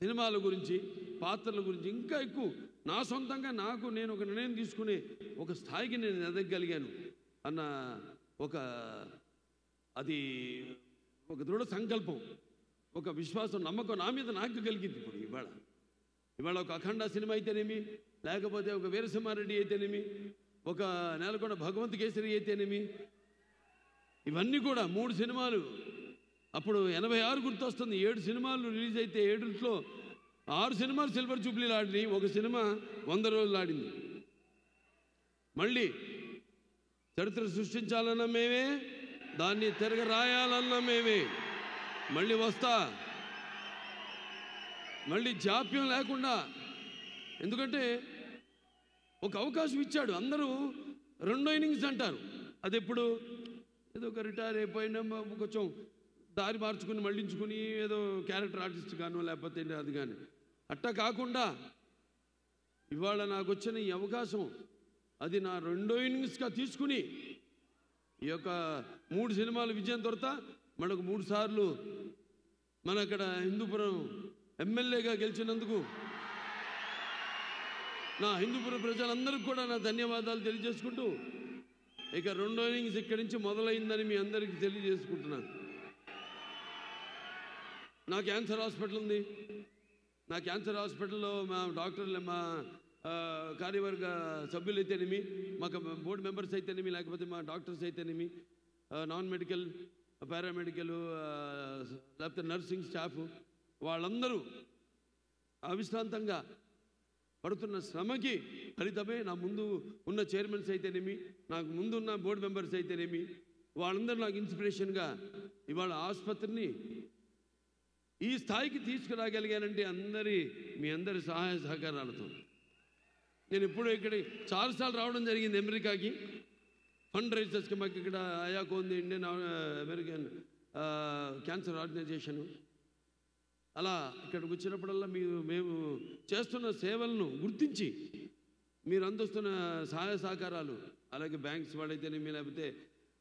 సినిమాల గురించి, పాత్రల గురించి ఇంకా ఎక్కువ నా సొంతంగా నేను ఒక నిర్ణయం తీసుకునే ఒక స్థాయికి నేను ఎదగగలిగాను అన్న అది ఒక దృఢ సంకల్పం, ఒక విశ్వాసం, నమ్మకం నా మీద నాకు కలిగింది. ఇప్పుడు ఇవాళ ఒక అఖండ సినిమా అయితేనేమి, లేకపోతే ఒక వీరసింహారెడ్డి అయితేనేమి, ఒక నేలకొండ భగవంత్ కేసరి అయితేనేమి, ఇవన్నీ కూడా 3 సినిమాలు. అప్పుడు 86 గుర్తొస్తుంది. 7 సినిమాలు రిలీజ్ అయితే 7లో 6 సినిమాలు సిల్వర్ జూబ్లీలు ఆడినాయి, ఒక సినిమా 100 రోజులు ఆడింది. మళ్ళీ చరిత్ర సృష్టించాలన్న మేమే, దాన్ని తిరగ రాయాలన్న మేమే. మళ్ళీ వస్తా, మళ్ళీ జాప్యం లేకుండా. ఎందుకంటే ఒక అవకాశం ఇచ్చాడు. అందరూ 2వ ఇన్నింగ్స్ అంటారు. అది ఎప్పుడు ఏదో ఒక రిటైర్ అయిపోయినా కొంచెం దారి మార్చుకుని మళ్ళించుకుని ఏదో క్యారెక్టర్ ఆర్టిస్ట్ గానో లేకపోతే అది కానీ అట్టా కాకుండా ఇవాళ నాకు వచ్చిన ఈ అవకాశం అది నా 2వ ఇన్నింగ్స్గా తీసుకుని ఈ యొక్క 3 సినిమాలు విజయం తర్వాత మనకు 3 సార్లు మన అక్కడ హిందూపురం ఎమ్మెల్యేగా గెలిచినందుకు నా హిందూపురం ప్రజలందరికీ కూడా నా ధన్యవాదాలు తెలియజేసుకుంటూ ఇక 2వ ఇన్నింగ్స్ ఇక్కడి నుంచి మొదలైందని మీ అందరికీ తెలియజేసుకుంటున్నాను. నా క్యాన్సర్ హాస్పిటల్ ఉంది. నా క్యాన్సర్ హాస్పిటల్లో మా డాక్టర్లు, మా కార్యవర్గ సభ్యులు అయితేనేమి, మాకు బోర్డు మెంబర్స్ అయితేనేమి, లేకపోతే మా డాక్టర్స్ అయితేనేమి, నాన్ మెడికల్, పారామెడికల్, లేకపోతే నర్సింగ్ స్టాఫ్, వాళ్ళందరూ అవిశ్రాంతంగా పడుతున్న శ్రమకి ఫలితమే నా ముందు ఉన్న చైర్మన్స్ అయితేనేమి, నాకు ముందు ఉన్న బోర్డు మెంబర్స్ అయితేనేమి, వాళ్ళందరూ నాకు ఇన్స్పిరేషన్గా ఇవాళ ఆసుపత్రిని ఈ స్థాయికి తీసుకురాగలిగానంటే మీ అందరి సహాయ సహకారాలతో. నేను ఇప్పుడు ఇక్కడ చాలాసార్లు రావడం జరిగింది అమెరికాకి ఫండ్ రైజర్స్కి. మాకు ఇక్కడ అయాకో ఉంది, ఇండియన్ అమెరికన్ క్యాన్సర్ ఆర్గనైజేషను. అలా ఇక్కడికి వచ్చినప్పుడల్లా మేము చేస్తున్న సేవలను గుర్తించి మీరు అందిస్తున్న సహాయ సహకారాలు, అలాగే బ్యాంక్స్ వాళ్ళైతేనేమి, లేకపోతే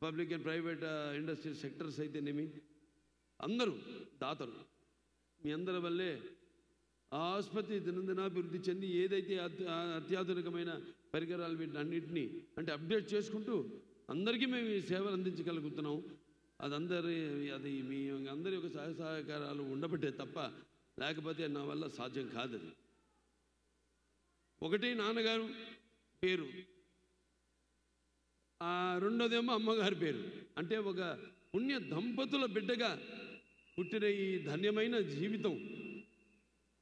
public and private industry sectors అయితేనేమి, అందరూ దాతలు, మీ అందరి వల్లే ఆ ఆసుపత్రి దినదినాభివృద్ధి చెంది ఏదైతే అత్యాధునికమైన పరికరాలు వీటన్నింటినీ అంటే అప్డేట్ చేసుకుంటూ అందరికీ మేము ఈ సేవలు అందించగలుగుతున్నాం. అది మీ అందరి యొక్క సహాయ సహకారాలు ఉండబట్టే తప్ప లేకపోతే నా వల్ల సాధ్యం కాదు. అది ఒకటి నాన్నగారు పేరు, 2వదేమో అమ్మగారి పేరు. అంటే ఒక పుణ్య దంపతుల బిడ్డగా పుట్టిన ఈ ధన్యమైన జీవితం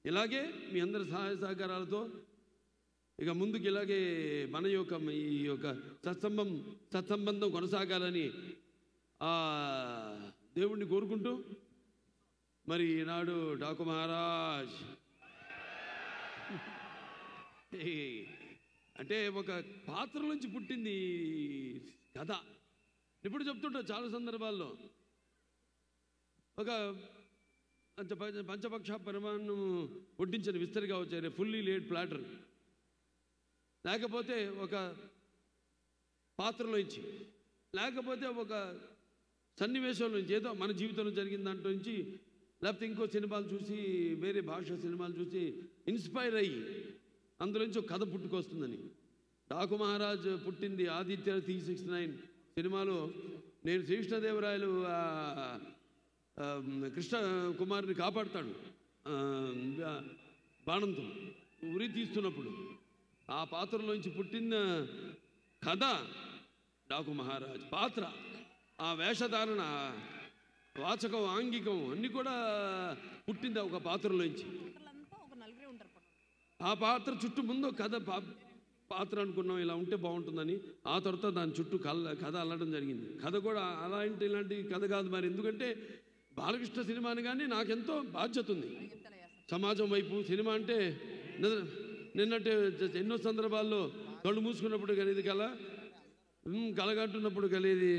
ఇలాగే మీ అందరి సహాయ సహకారాలతో ఇక ముందుకు ఇలాగే మన యొక్క ఈ యొక్క సత్సంబంధం కొనసాగాలని ఆ దేవుణ్ణి కోరుకుంటూ మరి ఈనాడు డాకు మహారాజ్ అంటే ఒక పాత్ర నుంచి పుట్టింది కథ. ఇప్పుడు చెప్తుంటా చాలా సందర్భాల్లో ఒక పంచపక్ష పరిమాణం వడ్డించిన విస్తరిగా వచ్చారు, ఫుల్లీ లేడ్ ప్లాటర్, లేకపోతే ఒక పాత్రలోంచి, లేకపోతే ఒక సన్నివేశంలో నుంచి ఏదో మన జీవితంలో జరిగిన దాంట్లో నుంచి, లేకపోతే ఇంకో సినిమాలు చూసి వేరే భాష సినిమాలు చూసి ఇన్స్పైర్ అయ్యి అందులోంచి ఒక కథ పుట్టుకొస్తుందని. డాకు మహారాజ్ పుట్టింది ఆదిత్య 369 సినిమాలో. నేను శ్రీకృష్ణదేవరాయలు కృష్ణ కుమార్ని కాపాడుతాడు బాణంతో ఉరి తీస్తున్నప్పుడు, ఆ పాత్రలోంచి పుట్టిన కథ డాకు మహారాజ్ పాత్ర. ఆ వేషధారణ, వాచకం, ఆంగికం అన్నీ కూడా పుట్టింది ఒక పాత్రలోంచి. ఆ పాత్ర చుట్టూ ముందు కథ పాత్ర అనుకున్నాం ఇలా ఉంటే బాగుంటుందని, ఆ తర్వాత దాని చుట్టూ కథ అల్లడం జరిగింది. కథ కూడా ఇలాంటి కథ కాదు మరి, ఎందుకంటే బాలకృష్ణ సినిమాని కానీ నాకెంతో బాధ్యత ఉంది సమాజం వైపు. సినిమా అంటే నిన్నట్టే ఎన్నో సందర్భాల్లో కళ్ళు మూసుకున్నప్పుడు కలిగేది కళ, కలగంటున్నప్పుడు కలిగేది,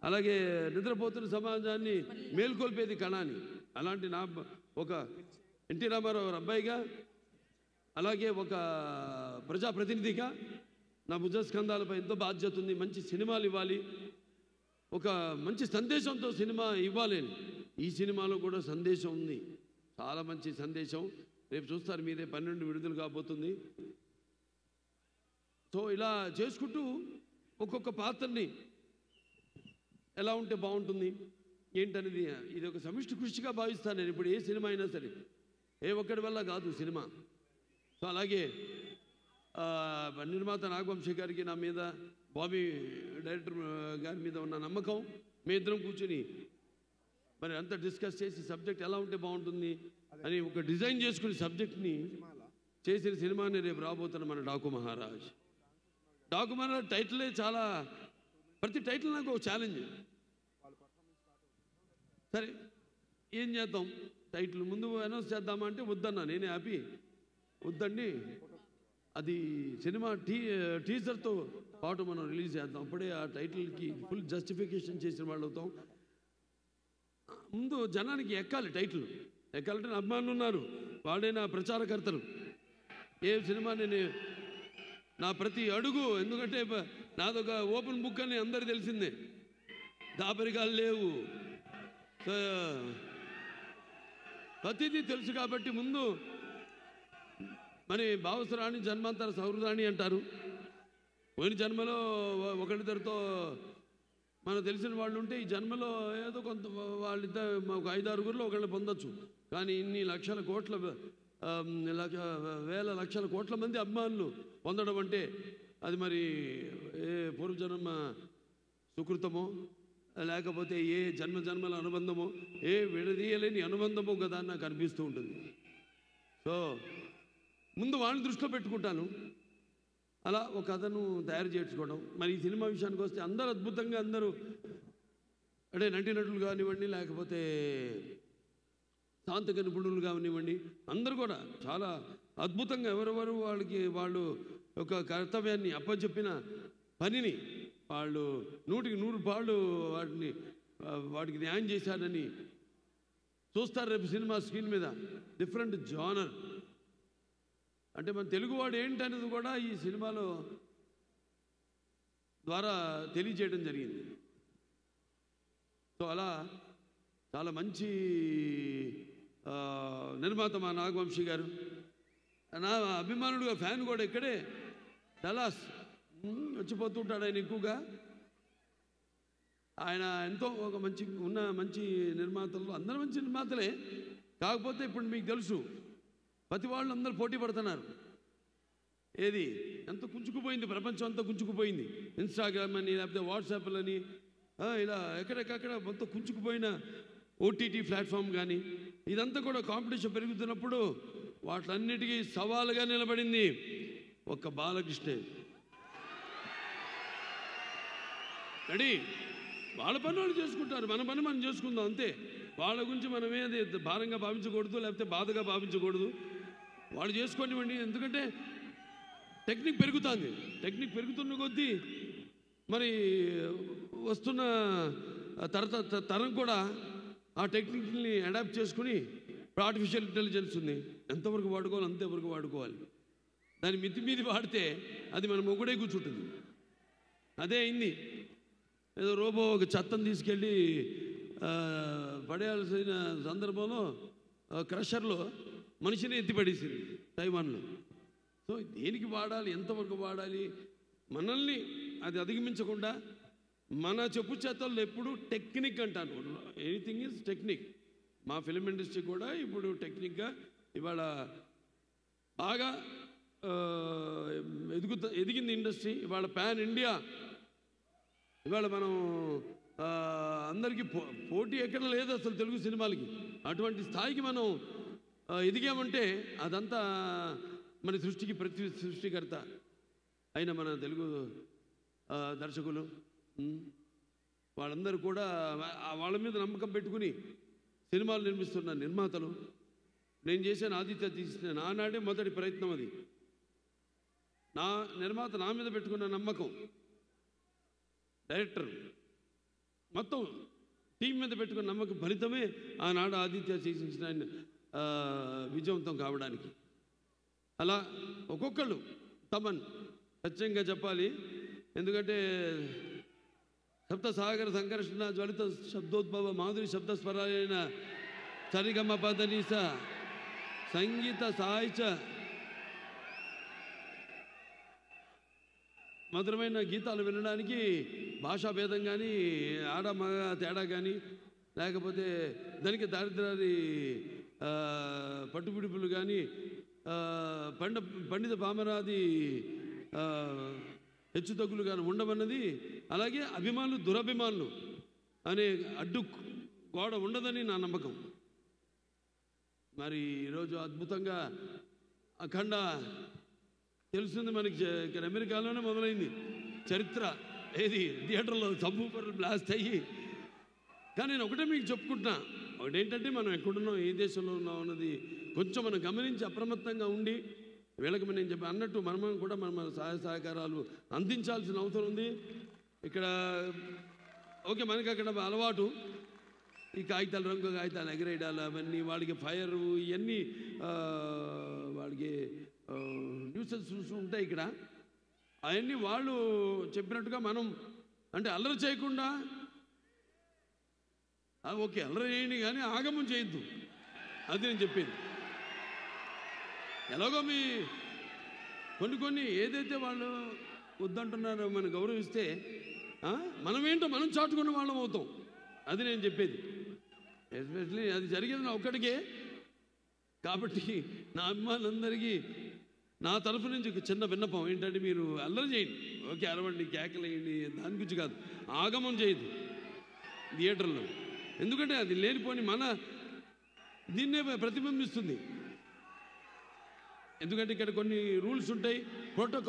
అలాగే నిద్రపోతున్న సమాజాన్ని మేల్కొల్పేది కళ అని. అలాంటి నా ఒక ఎన్టీ రామారావు అబ్బాయిగా, అలాగే ఒక ప్రజాప్రతినిధిగా నా భుజస్కంధాలపై ఎంతో బాధ్యత ఉంది. మంచి సినిమాలు ఇవ్వాలి, ఒక మంచి సందేశంతో సినిమా ఇవ్వాలి. ఈ సినిమాలో కూడా సందేశం ఉంది, చాలా మంచి సందేశం. రేపు చూస్తారు మీరే 12 విడుదల కాబోతుంది. సో ఇలా చేసుకుంటూ ఒక్కొక్క పాత్రని ఎలా ఉంటే బాగుంటుంది ఏంటనేది ఇది ఒక సమిష్టి కృషిగా భావిస్తాను నేను. ఇప్పుడు ఏ సినిమా అయినా సరే ఏ ఒక్కడి వల్ల కాదు సినిమా. సో అలాగే నిర్మాత నాగవంశీ గారికి నా మీద, బాబీ డైరెక్టర్ గారి మీద ఉన్న నమ్మకం, మీ ఇద్దరం కూర్చుని మరి అంతా డిస్కస్ చేసి సబ్జెక్ట్ ఎలా ఉంటే బాగుంటుంది అని ఒక డిజైన్ చేసుకుని సబ్జెక్ట్ని చేసిన సినిమాని రేపు రాబోతున్న మన డాకు మహారాజ్. డాకు మహారాజ్ టైటిలే చాలా, ప్రతి టైటిల్ నాకు ఒక ఛాలెంజ్. సరే ఏం చేద్దాం, టైటిల్ ముందు అనౌన్స్ చేద్దామా అంటే వద్దన్నా, నేనే హ్యాపీ వద్దండి, అది సినిమా టీజర్తో పాటు మనం రిలీజ్ చేద్దాం, అప్పుడే ఆ టైటిల్కి ఫుల్ జస్టిఫికేషన్ చేసిన వాళ్ళు అవుతాం. ముందు జనానికి ఎక్కాలి, టైటిల్ ఎక్కాలంటే అభిమానులు ఉన్నారు, వాడే నా ప్రచారకర్తలు. ఏ సినిమా నేను నా ప్రతి అడుగు, ఎందుకంటే నాదొక ఓపెన్ బుక్ అని అందరికి తెలిసిందే, దాపరికాలు లేవు, ప్రతిదీ తెలుసు. కాబట్టి ముందు మరి భావసరాణి జన్మాంతర సౌహృదాన్ని అంటారు. పోయిన జన్మలో ఒకరిద్దరితో మనకు తెలిసిన వాళ్ళు ఉంటే ఈ జన్మలో ఏదో కొంత వాళ్ళిద్దరు ఒక 5-6 ఒకళ్ళు పొందొచ్చు. కానీ ఇన్ని లక్షల కోట్ల వేల లక్షల కోట్ల మంది అభిమానులు పొందడం అంటే అది మరి ఏ పూర్వజన్మ సుకృతమో లేకపోతే ఏ జన్మల అనుబంధమో, ఏ విడదీయలేని అనుబంధమో కదా అని నాకు అనిపిస్తూ ఉంటుంది. సో ముందు వాళ్ళని దృష్టిలో పెట్టుకుంటాను, అలా ఒక కథను తయారు చేసుకోవడం. మరి ఈ సినిమా విషయానికి వస్తే అందరూ అద్భుతంగా, అందరూ అంటే నటీనటులు కానివ్వండి, లేకపోతే తాంత్రిక నిపుణులు కానివ్వండి, అందరూ కూడా చాలా అద్భుతంగా ఎవరెవరు వాళ్ళు ఒక కర్తవ్యాన్ని అప్పచెప్పిన పనిని వాళ్ళు 100కి 100 పాళ్ళు వాటికి న్యాయం చేశారని చూస్తారు రేపు సినిమా స్క్రీన్ మీద. డిఫరెంట్ జానర్ అంటే మన తెలుగువాడు ఏంటనేది కూడా ఈ సినిమాలో ద్వారా తెలియజేయడం జరిగింది. సో అలా చాలా మంచి నిర్మాత మా నాగవంశీ గారు. నా అభిమానుడుగా ఫ్యాన్ కూడా ఇక్కడే డలాస్ వచ్చిపోతుంటాడు ఆయన ఎక్కువగా. ఆయన ఎంతో ఒక మంచి నిర్మాతలు, అందరూ మంచి నిర్మాతలే. కాకపోతే ఇప్పుడు మీకు తెలుసు ప్రతి వాళ్ళు అందరూ పోటీ పడుతున్నారు. ఏది ఎంత కుంచుకుపోయింది, ప్రపంచం అంతా కుంచుకుపోయింది. ఇన్స్టాగ్రామ్ అని, లేకపోతే వాట్సాప్లని, ఇలా ఎక్కడెక్కడ మొత్తం కుంచుకుపోయిన ఓటీటీ ప్లాట్ఫామ్ కానీ, ఇదంతా కూడా కాంపిటీషన్ పెరుగుతున్నప్పుడు వాటిలన్నిటికీ సవాలుగా నిలబడింది ఒక్క బాలకృష్ణ. రెడీ, వాళ్ళ పని వాళ్ళు చేసుకుంటారు, మన పని మనం చేసుకుందాం అంతే. వాళ్ళ గురించి మనమేది భారంగా భావించకూడదు, లేకపోతే బాధగా భావించకూడదు. వాళ్ళు చేసుకోనివ్వండి, ఎందుకంటే టెక్నిక్ పెరుగుతుంది. టెక్నిక్ పెరుగుతున్న కొద్దీ మరి వస్తున్న తరం కూడా ఆ టెక్నిక్ని అడాప్ట్ చేసుకుని, ఆర్టిఫిషియల్ ఇంటెలిజెన్స్ ఉంది, ఎంతవరకు వాడుకోవాలి అంతవరకు వాడుకోవాలి. దాని మితి వాడితే అది మన మొగుడే కూర్చుంటుంది. అదే అయింది. ఏదో రోబో ఒక చెత్తను తీసుకెళ్ళి పడేయాల్సిన సందర్భంలో క్రషర్లో మనిషిని ఎత్తిపడేసింది తైవాన్లో. సో దేనికి వాడాలి, ఎంతవరకు వాడాలి, మనల్ని అది అధిగమించకుండా మన చెప్పు చేతల్లో ఎప్పుడు టెక్నిక్ అంటాను. Anything is technique. మా ఫిలిం ఇండస్ట్రీ కూడా ఇప్పుడు టెక్నిక్గా ఇవాళ బాగా ఎదిగింది ఇండస్ట్రీ. ఇవాళ పాన్ ఇండియా, ఇవాళ మనం అందరికీ పోటీ ఎక్కడ లేదు అసలు తెలుగు సినిమాలకి. అటువంటి స్థాయికి మనం ఎదిగామంటే అదంతా మన సృష్టికి సృష్టికర్త అయిన మన తెలుగు దర్శకులు, వాళ్ళందరూ కూడా వాళ్ళ మీద నమ్మకం పెట్టుకుని సినిమాలు నిర్మిస్తున్న నిర్మాతలు. నేను చేశాను ఆదిత్య తీసిన నానాడే మొదటి ప్రయత్నం అది. నా నిర్మాత నా మీద పెట్టుకున్న నమ్మకం, డైరెక్టర్ మొత్తం టీం మీద పెట్టుకున్న నమ్మకం ఫలితమే ఆనాడు ఆదిత్య చేసిన విజయవంతం కావడానికి. అలా ఒక్కొక్కళ్ళు తమన్ ఖచ్చితంగా చెప్పాలి. ఎందుకంటే సప్త సాగర సంకర్షణ జ్వలిత శబ్దోద్భవ మాధురి శబ్దస్వరాలైన సరిగమ పదనిస సంగీత సాహిత్య మధురమైన గీతాలు వినడానికి భాషా భేదం కానీ ఆడ మగ తేడా కానీ లేకపోతే దానికి దారిద్రాది పట్టుపిడుపులు కానీ పండిత పామరాది హెచ్చుతగ్గులు కానీ ఉండమన్నది. అలాగే అభిమానులు దురభిమానులు అనే అడ్డు గోడ ఉండదని నా నమ్మకం. మరి ఈరోజు అద్భుతంగా అఖండ తెలుస్తుంది మనకి. ఇక్కడ అమెరికాలోనే మొదలైంది చరిత్ర. ఏది థియేటర్లో సబ్బూపర్లు బ్లాస్ట్ అయ్యి. కానీ నేను ఒకటే మీకు చెప్పుకుంటున్నా, ఒకటేంటంటే మనం ఎక్కడున్నాం, ఏ దేశంలో ఉన్నాం అన్నది కొంచెం మనం గమనించి అప్రమత్తంగా ఉండి వీళ్ళకి నేను చెప్పి అన్నట్టు మనం కూడా మన సహాయ సహకారాలు అందించాల్సిన అవసరం ఉంది. ఇక్కడ ఓకే, మనకి అక్కడ అలవాటు ఈ కాగితాలు, రంగు కాగితాలు ఎగరేయడాలు, అవన్నీ వాడికి ఫైరు, ఇవన్నీ వాడికి న్యూసెన్స్ ఉంటాయి ఇక్కడ. అవన్నీ వాళ్ళు చెప్పినట్టుగా మనం అంటే అల్లరి చేయకుండా ఓకే అల్లరి చేయండి కానీ ఆగమం చేయొద్దు. అది నేను చెప్పేది. ఎలాగో మీ కొన్ని ఏదైతే వాళ్ళు వద్దంటున్నారో మనం గౌరవిస్తే మనమేంటో మనం చాటుకున్న వాళ్ళం అవుతాం. అది నేను చెప్పేది. ఎస్పెషలీ అది జరిగేది నా ఒక్కడికే. కాబట్టి నా అభిమానులందరికీ నా తరఫు నుంచి ఒక చిన్న విన్నపం ఏంటంటే, మీరు అల్లరి చేయండి, ఓకే అరవండి, కేకలేయండి, దాని గురించి కాదు, ఆగమం చేయదు థియేటర్లో. ఎందుకంటే అది లేనిపోని మన దీన్నే ప్రతిబింబిస్తుంది. ఎందుకంటే ఇక్కడ కొన్ని రూల్స్ ఉంటాయి, ప్రోటోకాల్